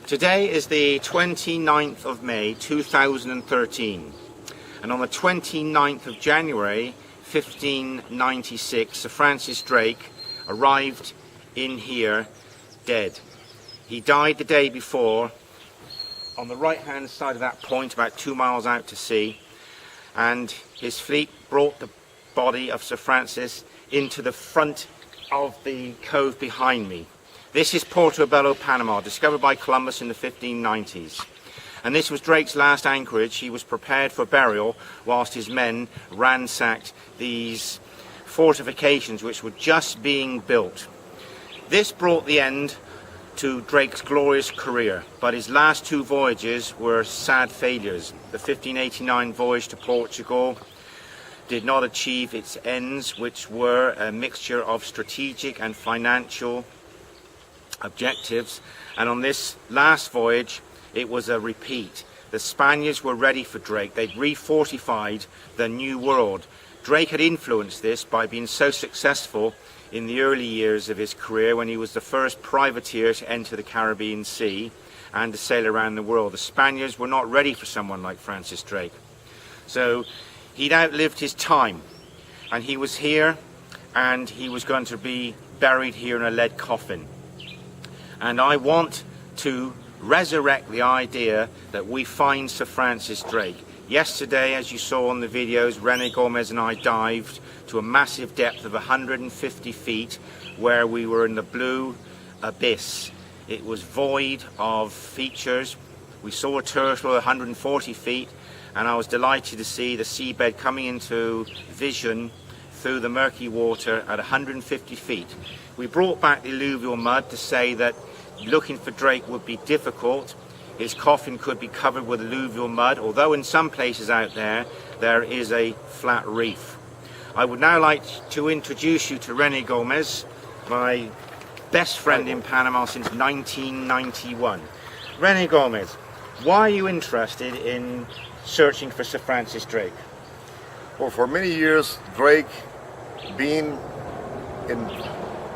Today is the 29th of May 2013, and on the 29th of January 1596 Sir Francis Drake arrived in here dead. He died the day before on the right hand side of that point about 2 miles out to sea, and his fleet brought the body of Sir Francis into the front of the cove behind me. This is Portobelo, Panama, discovered by Columbus in the 1590s. And this was Drake's last anchorage. He was prepared for burial whilst his men ransacked these fortifications which were just being built. This brought the end to Drake's glorious career, but his last two voyages were sad failures. The 1589 voyage to Portugal did not achieve its ends, which were a mixture of strategic and financial objectives, and on this last voyage it was a repeat. The Spaniards were ready for Drake. They'd refortified the New World. Drake had influenced this by being so successful in the early years of his career when he was the first privateer to enter the Caribbean Sea and to sail around the world. The Spaniards were not ready for someone like Francis Drake. So he'd outlived his time, and he was here, and he was going to be buried here in a lead coffin. And I want to resurrect the idea that we find Sir Francis Drake. Yesterday, as you saw on the videos, Rene Gomez and I dived to a massive depth of 150 feet where we were in the blue abyss. It was void of features. We saw a turtle at 140 feet, and I was delighted to see the seabed coming into vision through the murky water at 150 feet. We brought back the alluvial mud to say that looking for Drake would be difficult. His coffin could be covered with alluvial mud, although in some places out there, there is a flat reef. I would now like to introduce you to Rene Gomez, my best friend in Panama since 1991. Rene Gomez, why are you interested in searching for Sir Francis Drake? Well, for many years, Drake being in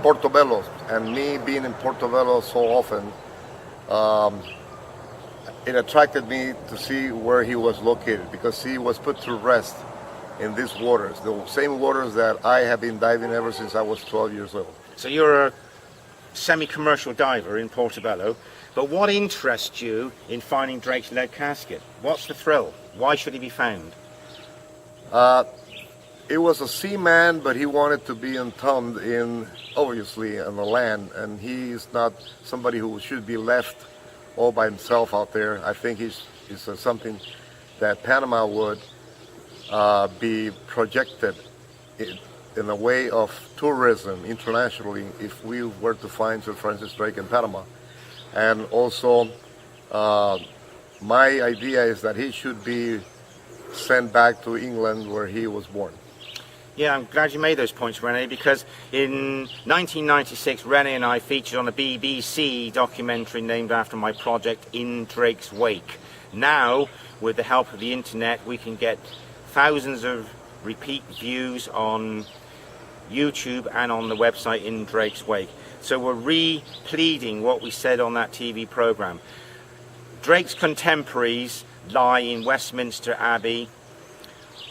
Portobelo, and me being in Portobelo so often, it attracted me to see where he was located, because he was put to rest in these waters, the same waters that I have been diving ever since I was 12 years old. So you're a semi-commercial diver in Portobelo, but what interests you in finding Drake's lead casket? What's the thrill? Why should he be found? It was a seaman, but he wanted to be entombed in, obviously, on the land, and he's not somebody who should be left all by himself out there. I think he's something that Panama would be projected in a way of tourism internationally if we were to find Sir Francis Drake in Panama. And also, my idea is that he should be sent back to England where he was born. Yeah, I'm glad you made those points, Rene, because in 1996, Rene and I featured on a BBC documentary named after my project, In Drake's Wake. Now, with the help of the internet, we can get thousands of repeat views on YouTube and on the website In Drake's Wake. So we're re-pleading what we said on that TV program. Drake's contemporaries lie in Westminster Abbey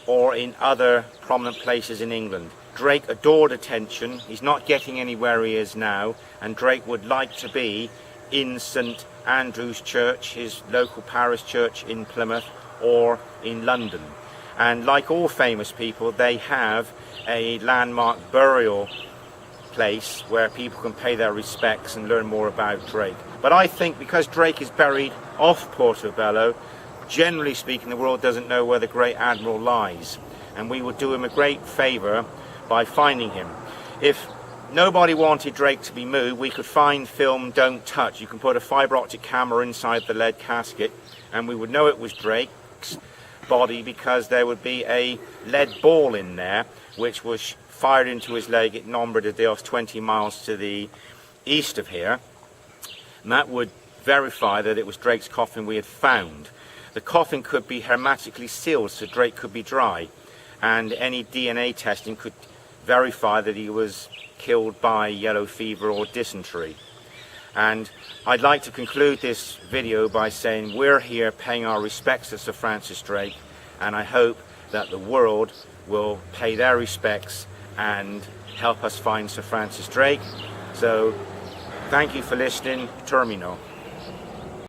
or in other prominent places in England. Drake adored attention. He's not getting anywhere he is now, and Drake would like to be in St Andrew's Church, his local parish church in Plymouth, or in London. And like all famous people, they have a landmark burial place where people can pay their respects and learn more about Drake. But I think because Drake is buried off Portobelo, generally speaking, the world doesn't know where the great admiral lies, and we would do him a great favour by finding him. If nobody wanted Drake to be moved, we could find film Don't Touch. You can put a fibre optic camera inside the lead casket, and we would know it was Drake's body because there would be a lead ball in there which was fired into his leg at Nombre de Dios, 20 miles to the east of here, and that would verify that it was Drake's coffin we had found. The coffin could be hermetically sealed so Drake could be dry, and any DNA testing could verify that he was killed by yellow fever or dysentery. And I'd like to conclude this video by saying we're here paying our respects to Sir Francis Drake, and I hope that the world will pay their respects and help us find Sir Francis Drake. So thank you for listening. Termino.